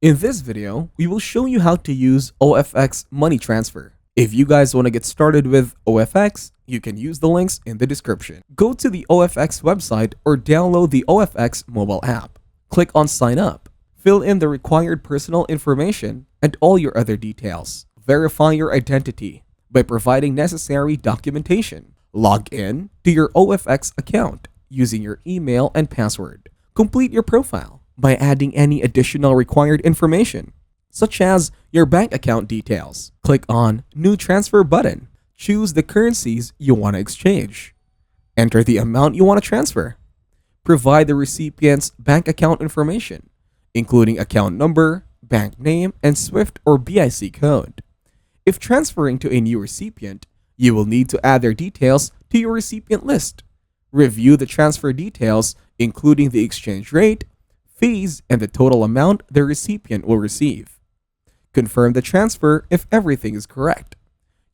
In this video, we will show you how to use OFX Money Transfer. If you guys want to get started with OFX, you can use the links in the description. Go to the OFX website or download the OFX mobile app. Click on Sign Up. Fill in the required personal information and all your other details. Verify your identity by providing necessary documentation. Log in to your OFX account using your email and password. Complete your profile by adding any additional required information, such as your bank account details. Click on New Transfer button. Choose the currencies you want to exchange. Enter the amount you want to transfer. Provide the recipient's bank account information, including account number, bank name, and SWIFT or BIC code. If transferring to a new recipient, you will need to add their details to your recipient list. Review the transfer details, including the exchange rate, fees, and the total amount the recipient will receive. Confirm the transfer if everything is correct.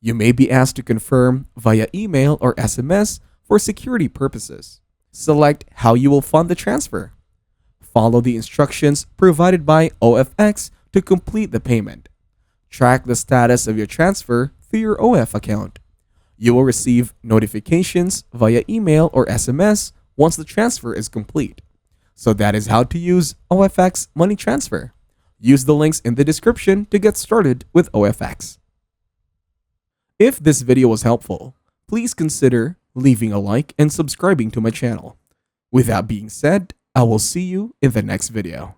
You may be asked to confirm via email or SMS for security purposes. Select how you will fund the transfer. Follow the instructions provided by OFX to complete the payment. Track the status of your transfer through your OF account. You will receive notifications via email or SMS once the transfer is complete. So that is how to use OFX Money Transfer. Use the links in the description to get started with OFX. If this video was helpful, please consider leaving a like and subscribing to my channel. With that being said, I will see you in the next video.